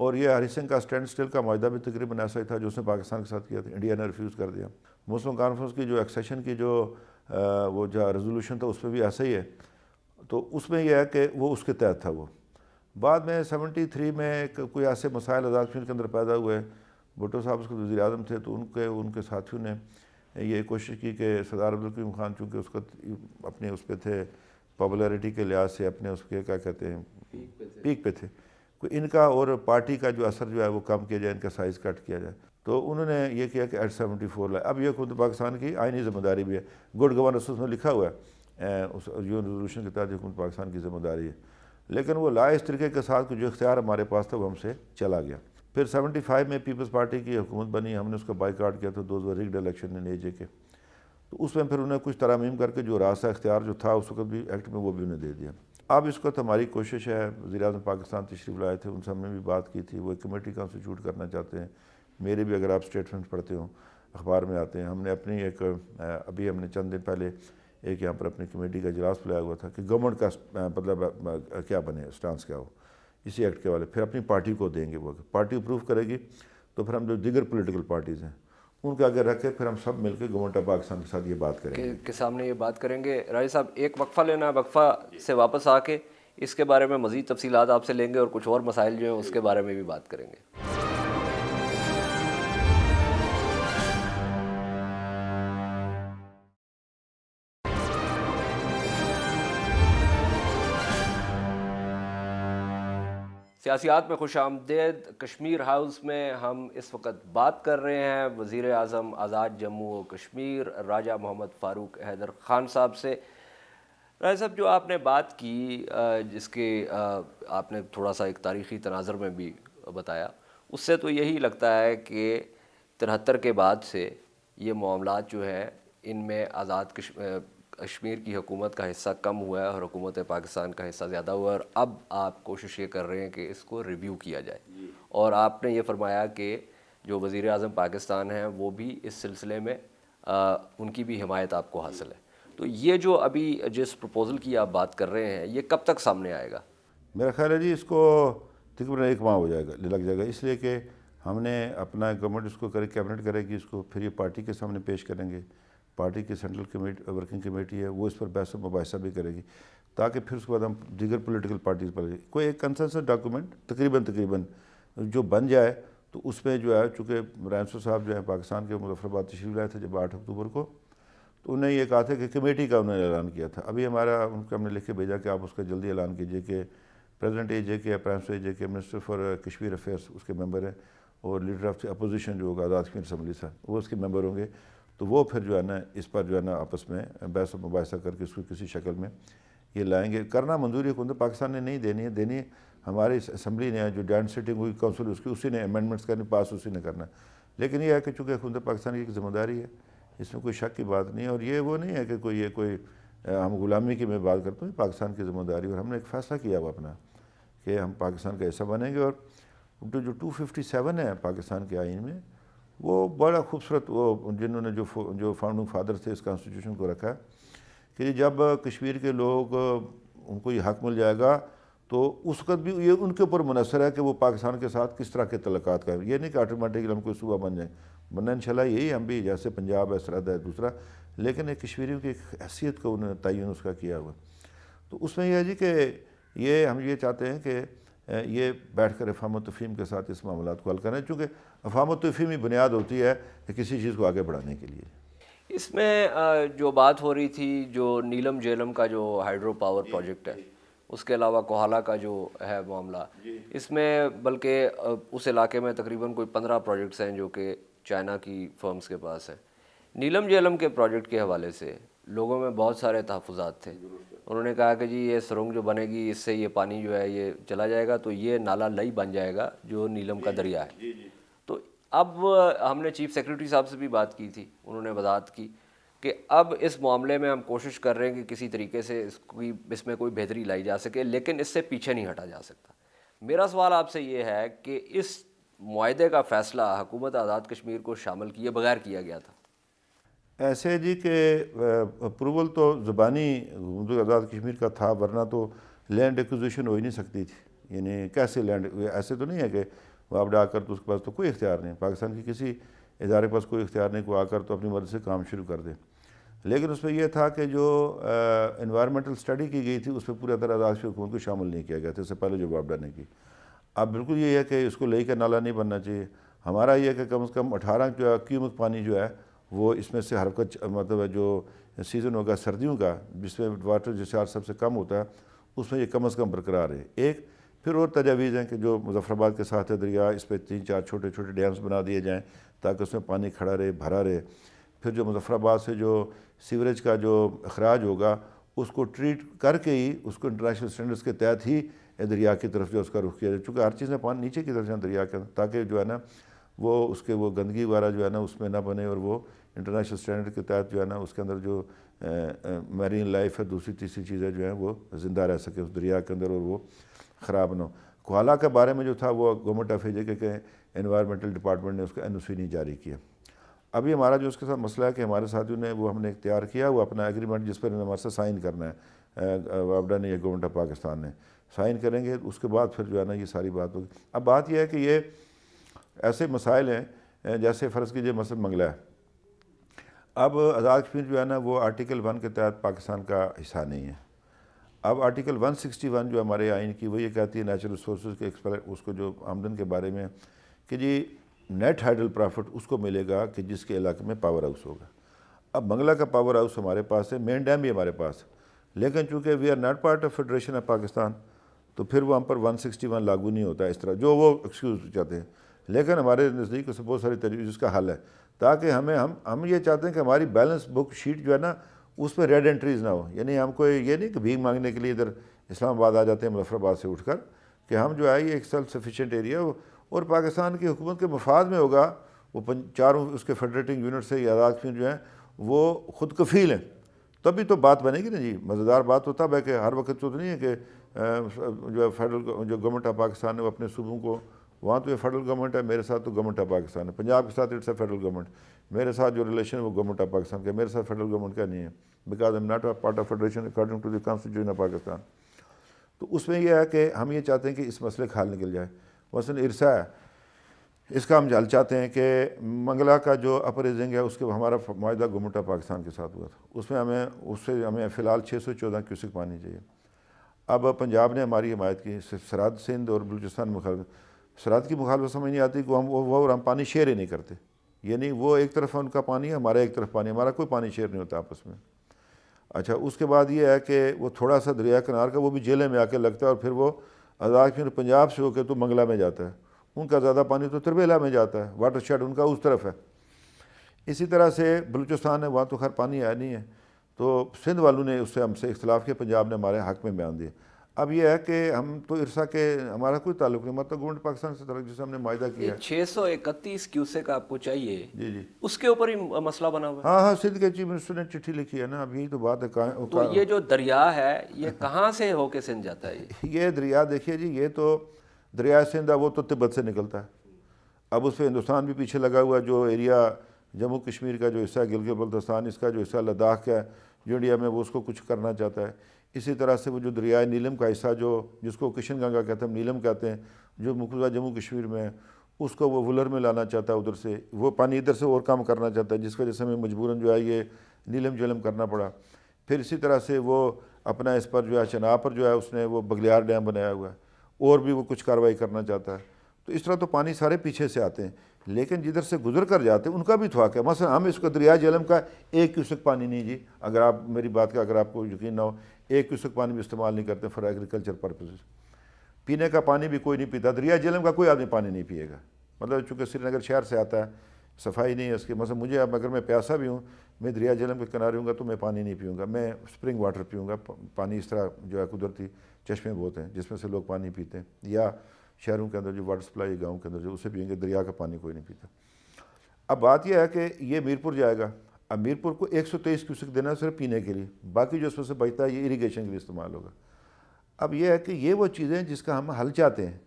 اور یہ ہری سنگھ کا اسٹینڈ اسٹل کا معاہدہ بھی تقریباً ایسا ہی تھا جو اس نے پاکستان کے ساتھ کیا تھا، انڈیا نے ریفیوز کر دیا۔ مسلم کانفرنس کی جو ایکسیشن کی وہ جو ریزولوشن تھا اس میں بھی ایسا ہی ہے، تو اس میں یہ ہے کہ وہ اس کے تحت تھا۔ وہ بعد میں 73 میں کوئی ایسے مسائل آزاد کشمیر کے اندر پیدا ہوئے، بھٹو صاحب اس کے وزیر اعظم تھے، تو ان کے ساتھیوں نے یہ کوشش کی کہ سردار عبدالکریم خان چونکہ اس کا اپنے اس پہ تھے پاپولیرٹی کے لحاظ سے، اپنے اس کے کیا کہتے ہیں پیک پہ تھے، کوئی ان کا اور پارٹی کا جو اثر جو ہے وہ کم کیا جائے، ان کا سائز کٹ کیا جائے، تو انہوں نے یہ کیا کہ ایٹ 74 لائے۔ اب یہ خود پاکستان کی آئینی ذمہ داری بھی ہے، گڈ گورننس میں لکھا ہوا ہے، اس ریزولوشن کے تحت حکومت پاکستان کی ذمہ داری ہے، لیکن وہ لائے اس طریقے کے ساتھ کہ جو اختیار ہمارے پاس تھا وہ ہم سے چلا گیا۔ پھر 75 میں پیپلز پارٹی کی حکومت بنی، ہم نے اس کا بائیکاٹ کیا تھا، those were ragged election in AJ کے، تو اس میں پھر انہیں کچھ ترامیم کر کے جو راستہ اختیار جو تھا اس وقت بھی ایکٹ میں وہ بھی انہیں دے دیا۔ اب اس وقت ہماری کوشش ہے، وزیر اعظم پاکستان تشریف لائے تھے، ان سے ہم نے بھی بات کی تھی، وہ ایک کمیٹی کانسٹیٹیوٹ کرنا چاہتے ہیں، میرے بھی اگر آپ اسٹیٹمنٹ پڑھتے ہوں اخبار میں آتے ہیں، ہم نے اپنی ابھی ہم نے چند دن پہلے ایک یہاں پر اپنی کمیٹی کا اجلاس بلایا ہوا تھا کہ گورنمنٹ کا مطلب کیا بنے، اسٹانس کیا ہو اسی ایکٹ کے والے، پھر اپنی پارٹی کو دیں گے، وہ پارٹی اپروو کرے گی تو پھر ہم جو دیگر پولیٹیکل پارٹیز ہیں ان کے آگے رکھے، پھر ہم سب مل کے گورنمنٹ آف پاکستان کے ساتھ یہ بات کریں گے کے سامنے یہ بات کریں گے۔ راجہ صاحب ایک وقفہ لینا ہے، وقفہ سے واپس آ کے اس کے بارے میں مزید تفصیلات آپ سے لیں گے اور کچھ اور مسائل جو ہیں اس کے بارے میں بھی بات کریں گے۔ سیاسیات میں خوش آمدید۔ کشمیر ہاؤس میں ہم اس وقت بات کر رہے ہیں وزیر اعظم آزاد جموں و کشمیر راجہ محمد فاروق حیدر خان صاحب سے۔ راجہ صاحب جو آپ نے بات کی، جس کے آپ نے تھوڑا سا ایک تاریخی تناظر میں بھی بتایا، اس سے تو یہی لگتا ہے کہ 73 کے بعد سے یہ معاملات جو ہے ان میں آزاد کشمیر کی حکومت کا حصہ کم ہوا ہے اور حکومت پاکستان کا حصہ زیادہ ہوا ہے، اور اب آپ کوشش یہ کر رہے ہیں کہ اس کو ریویو کیا جائے، اور آپ نے یہ فرمایا کہ جو وزیر اعظم پاکستان ہیں وہ بھی اس سلسلے میں ان کی بھی حمایت آپ کو حاصل ہے۔ تو یہ جو ابھی جس پروپوزل کی آپ بات کر رہے ہیں یہ کب تک سامنے آئے گا؟ میرا خیال ہے جی اس کو تقریباً 1 ماہ ہو جائے گا، لگ جائے گا، اس لیے کہ ہم نے اپنا گورنمنٹ اس کو کیبنٹ کرے گی، اس کو پھر یہ پارٹی کے سامنے پیش کریں گے، پارٹی کی سینٹرل کمیٹی ورکنگ کمیٹی ہے وہ اس پر بحث و مباحثہ بھی کرے گی، تاکہ پھر اس کے بعد ہم دیگر پولیٹیکل پارٹیز پر کوئی ایک کنسنسس ڈاکومنٹ تقریباً جو بن جائے، تو اس میں جو ہے چونکہ رینسو صاحب جو ہیں پاکستان کے مظفر آباد تشریف لائے تھے جب 8 اکتوبر کو، تو انہیں یہ کہا تھا کہ کمیٹی کا انہوں نے اعلان کیا تھا، ابھی ان کو ہم نے لکھ کے بھیجا کہ آپ اس کا جلدی اعلان کیجئے کہ پریزیڈنٹ AJ کے پرائم منسٹر AJ کے منسٹر فار کشمیر افیئرس اس کے ممبر ہیں، اور لیڈر آف دی اپوزیشن جو ہوگا آزاد کشمیر اسمبلی سے وہ اس کے ممبر ہوں گے، تو وہ پھر جو ہے نا اس پر جو ہے نا آپس میں بحث و مباحثہ کر کے اس کو کسی شکل میں یہ لائیں گے۔ کرنا منظوری حکومت پاکستان نے نہیں دینی ہے ہماری اسمبلی نے، جو جوائنٹ سٹنگ ہوئی کونسل اس کی، اسی نے امینڈمنٹس کرنے پاس اسی نے کرنا ہے، لیکن یہ ہے کہ چونکہ حکومت پاکستان کی ایک ذمہ داری ہے، اس میں کوئی شک کی بات نہیں ہے، اور یہ وہ نہیں ہے کہ کوئی ہم غلامی کی میں بات کرتا ہوں، پاکستان کی ذمہ داری، اور ہم نے ایک فیصلہ کیا ہوا اپنا کہ ہم پاکستان کا حصہ بنیں گے، اور جو 257 ہے پاکستان کے آئین میں وہ بڑا خوبصورت، وہ جنہوں نے جو فاؤنڈنگ فادر تھے اس کانسٹیٹیوشن کو رکھا ہے کہ جب کشمیر کے لوگ ان کو یہ حق مل جائے گا تو اس وقت بھی یہ ان کے اوپر منحصر ہے کہ وہ پاکستان کے ساتھ کس طرح کے تعلقات کریں، یہ نہیں کہ آٹومیٹکلی ہم کوئی صوبہ بن جائیں، ورنہ انشاءاللہ یہی ہم بھی جیسے پنجاب ہے، سرحد ہے دوسرا، لیکن ایک کشمیریوں کی ایک حیثیت کو انہوں نے تعین اس کا کیا ہوا، تو اس میں یہ ہے جی کہ یہ ہم یہ چاہتے ہیں کہ یہ بیٹھ کر افہام و تفہیم کے ساتھ اس معاملات کو حل کریں، چونکہ افہام و تفہیم ہی بنیاد ہوتی ہے کسی چیز کو آگے بڑھانے کے لیے۔ اس میں جو بات ہو رہی تھی جو نیلم جیلم کا جو ہائیڈرو پاور پروجیکٹ ہے، اس کے علاوہ کوہالہ کا جو ہے معاملہ، اس میں بلکہ اس علاقے میں تقریباً کوئی 15 پروجیکٹس ہیں جو کہ چائنا کی فرمز کے پاس ہیں۔ نیلم جیلم کے پروجیکٹ کے حوالے سے لوگوں میں بہت سارے تحفظات تھے، انہوں نے کہا کہ جی یہ سرنگ جو بنے گی اس سے یہ پانی جو ہے یہ چلا جائے گا تو یہ نالا لئی بن جائے گا جو نیلم کا دریا ہے۔ تو اب ہم نے چیف سیکرٹری صاحب سے بھی بات کی تھی، انہوں نے وضاحت کی کہ اب اس معاملے میں ہم کوشش کر رہے ہیں کہ کسی طریقے سے اس میں کوئی بہتری لائی جا سکے، لیکن اس سے پیچھے نہیں ہٹا جا سکتا۔ میرا سوال آپ سے یہ ہے کہ اس معاہدے کا فیصلہ حکومت آزاد کشمیر کو شامل کیے بغیر کیا گیا تھا۔ ایسے جی کہ اپروول تو زبانی حکومت آزاد کشمیر کا تھا، ورنہ تو لینڈ ایکوزیشن ہو ہی نہیں سکتی تھی، یعنی کیسے لینڈ، ایسے تو نہیں ہے کہ وہ آپ آ کر تو اس کے پاس تو کوئی اختیار نہیں، پاکستان کی کسی ادارے کے پاس کوئی اختیار نہیں کو آ کر تو اپنی مرضی سے کام شروع کر دے. لیکن اس میں یہ تھا کہ جو انوائرمنٹل اسٹڈی کی گئی تھی اس پہ پورا طرح آزاد حکومت کو شامل نہیں کیا گیا تھا اس سے پہلے جو وابڈا نے کی. اب بالکل یہ ہے کہ اس کو لے کے نالا نہیں بننا چاہیے. ہمارا یہ ہے کہ کم از کم 18 جو ہے کیوبک پانی جو ہے وہ اس میں سے ہر وقت مطلب جو سیزن ہوگا سردیوں کا جس میں واٹر ڈسچارج سب سے کم ہوتا ہے اس میں یہ کم از کم برقرار ہے. ایک پھر اور تجاویز ہیں کہ جو مظفر آباد کے ساتھ ہے دریا، اس پہ 3-4 چھوٹے چھوٹے ڈیمز بنا دیے جائیں تاکہ اس میں پانی کھڑا رہے، بھرا رہے. پھر جو مظفر آباد سے جو سیوریج کا جو اخراج ہوگا اس کو ٹریٹ کر کے ہی اس کو انٹرنیشنل اسٹینڈرڈس کے تحت ہی دریا کی طرف جو اس کا رخ کیا جائے، چونکہ ہر چیز میں پانی نیچے کی طرف جائے دریا کے، تاکہ جو ہے نا وہ اس کے وہ گندگی وغیرہ جو ہے نا اس میں نہ بنے اور وہ انٹرنیشنل اسٹینڈرڈ کے تحت جو ہے نا اس کے اندر جو میرین لائف ہے دوسری تیسری چیزیں جو ہیں وہ زندہ رہ سکے اس دریا کے اندر اور وہ خراب نہ ہو. کوالہ کے بارے میں جو تھا وہ گورنمنٹ آف انڈیا کے انوائرمنٹل ڈپارٹمنٹ نے اس کا NOC نہیں جاری کیا. ابھی ہمارا جو اس کے ساتھ مسئلہ ہے کہ ہمارے ساتھیوں نے وہ ہم نے اختیار کیا وہ اپنا ایگریمنٹ جس پر ہمارے سے سائن کرنا ہے، وابڈا نے یا گورنمنٹ آف پاکستان نے سائن کریں گے، اس کے بعد پھر جو ہے نا یہ ساری بات ہوگی. اب بات یہ ہے کہ یہ ایسے مسائل ہیں جیسے فرض کیجیے مثلا منگلہ ہے. اب آزاد کشمیر جو ہے نا وہ آرٹیکل 1 کے تحت پاکستان کا حصہ نہیں ہے. اب آرٹیکل 161 جو ہمارے آئین کی وہ یہ کہتی ہے نیچرل ریسورسز کے اس کو جو آمدن کے بارے میں کہ جی نیٹ ہائیڈل پرافٹ اس کو ملے گا کہ جس کے علاقے میں پاور ہاؤس ہوگا. اب منگلہ کا پاور ہاؤس ہمارے پاس ہے، مین ڈیم بھی ہمارے پاس ہے، لیکن چونکہ we are not part of federation of Pakistan تو پھر وہ ہم پر 161 لاگو نہیں ہوتا اس طرح جو وہ ایکسکیوز چاہتے ہیں. لیکن ہمارے نزدیک اس سے بہت ساری تجویز اس کا حل ہے تاکہ ہم یہ چاہتے ہیں کہ ہماری بیلنس بک شیٹ جو ہے نا اس پہ ریڈ انٹریز نہ ہو. یعنی ہم کو یہ نہیں کہ بھیک مانگنے کے لیے ادھر اسلام آباد آ جاتے ہیں مظفر آباد سے اٹھ کر، کہ ہم جو ہے یہ ایک سیلف سفیشینٹ ایریا اور پاکستان کی حکومت کے مفاد میں ہوگا. وہ چاروں اس کے فیڈریٹنگ یونٹ سے یا آزاد کشمیر جو ہیں وہ خود کفیل ہیں تبھی تو بات بنے گی نا جی. مزیدار بات تو تب ہے کہ ہر وقت تو نہیں ہے کہ جو فیڈرل جو گورنمنٹ آف پاکستان ہے وہ اپنے صوبوں کو، وہاں تو یہ فیڈرل گورنمنٹ ہے، میرے ساتھ تو گورنمنٹ آف پاکستان ہے. پنجاب کے ساتھ اٹس اے فیڈرل گورنمنٹ، میرے ساتھ جو ریلیشن ہے وہ گورنمنٹ آف پاکستان کا، میرے ساتھ فیڈرل گورنمنٹ کا نہیں ہے because I'm not a part of federation according to the constitution of Pakistan. تو اس میں یہ ہے کہ ہم یہ چاہتے ہیں کہ اس مسئلے کا حل نکل جائے. مثلاً ارسا ہے، اس کا ہم حل چاہتے ہیں کہ منگلہ کا جو اپریزنگ ہے اس کے ہمارا معاہدہ گورنمنٹ آف پاکستان کے ساتھ ہوا تھا، اس میں ہمیں فی الحال 614 کیوسک پانی چاہیے. اب پنجاب نے ہماری حمایت کی، سرحد سندھ اور بلوچستان مخالفت، سرحد کی مخالفت سمجھ نہیں آتی کہ ہم پانی شیئر ہی نہیں کرتے. یعنی وہ ایک طرف ان کا پانی ہے، ہمارا ایک طرف پانی، ہمارا کوئی پانی شیئر نہیں ہوتا آپس میں. اچھا اس کے بعد یہ ہے کہ وہ تھوڑا سا دریا کنار کا وہ بھی جیلے میں آ کے لگتا ہے اور پھر وہ آزاد کشمیر پنجاب سے ہو کے تو منگلہ میں جاتا ہے. ان کا زیادہ پانی تو تربیلا میں جاتا ہے، واٹر شیڈ ان کا اس طرف ہے. اسی طرح سے بلوچستان ہے، وہاں تو خیر پانی آیا نہیں ہے. تو سندھ والوں نے اس سے ہم سے اختلاف کیا، پنجاب نے ہمارے حق میں بیان دیا. اب یہ ہے کہ ہم تو ارسا کے ہمارا کوئی تعلق نہیں، مطلب گورنمنٹ پاکستان سے تعلق جسے ہم نے معاہدہ کیا ہے. 631 کیوسک آپ کو چاہیے، جی اس کے اوپر ہی مسئلہ بنا ہوا ہے. ہاں سندھ کے چیف منسٹر نے چٹھی لکھی ہے نا، اب یہی تو بات ہے. تو یہ جو دریا ہے یہ کہاں سے ہو کے سندھ جاتا ہے؟ یہ دریا دیکھیے جی، یہ تو دریا سندھ ہے وہ تو تبت سے نکلتا ہے. اب اس پہ ہندوستان بھی پیچھے لگا ہوا، جو ایریا جموں کشمیر کا جو حصہ ہے گلگت بلتستان، اس کا جو حصہ لداخ کا ہے جو انڈیا میں وہ اس کو کچھ کرنا چاہتا ہے. اسی طرح سے وہ جو دریائے نیلم کا حصہ جو جس کو کشن گنگا کہتے ہیں، نیلم کہتے ہیں، جو مقبوضہ جموں کشمیر میں ہے، اس کو وہ ولر میں لانا چاہتا ہے، ادھر سے وہ پانی ادھر سے اور کام کرنا چاہتا ہے، جس وجہ سے ہمیں مجبوراً جو ہے یہ نیلم جلم کرنا پڑا. پھر اسی طرح سے وہ اپنا اس پر جو ہے چناب پر جو ہے اس نے وہ بگلیار ڈیم بنایا ہوا ہے، اور بھی وہ کچھ کارروائی کرنا چاہتا ہے. تو اس طرح تو پانی سارے پیچھے سے آتے ہیں، لیکن جدھر سے گزر کر جاتے ہیں ان کا بھی تو حق ہے. مثلا ہم اس کو دریا جہلم کا 1 کیوسک پانی نہیں جی، اگر آپ میری بات کا اگر آپ کو یقین نہ ہو، 1 کیوسک پانی بھی استعمال نہیں کرتے فار ایگریکلچر پرپزز. پینے کا پانی بھی کوئی نہیں پیتا، دریا جہلم کا کوئی آدمی پانی نہیں پیے گا. مطلب چونکہ سری نگر شہر سے آتا ہے، صفائی نہیں ہے اس کی. مثلا مجھے اب اگر میں پیاسا بھی ہوں، میں دریا جہلم کے کنارے ہوں گا تو میں پانی نہیں پیوں گا، میں اسپرنگ واٹر پیوں گا. پانی اس طرح جو ہے قدرتی چشمے بہت ہیں جس میں سے لوگ پانی پیتے ہیں، یا شہروں کے اندر جو واٹر سپلائی گاؤں کے اندر جو اسے پئیں گے، دریا کا پانی کوئی نہیں پیتا. اب بات یہ ہے کہ یہ میرپور جائے گا. اب میرپور کو 123 کیوسک دینا صرف پینے کے لیے، باقی جو اس میں سے بچتا ہے یہ اریگیشن کے لیے استعمال ہوگا. اب یہ ہے کہ یہ وہ چیزیں جس کا ہم حل چاہتے ہیں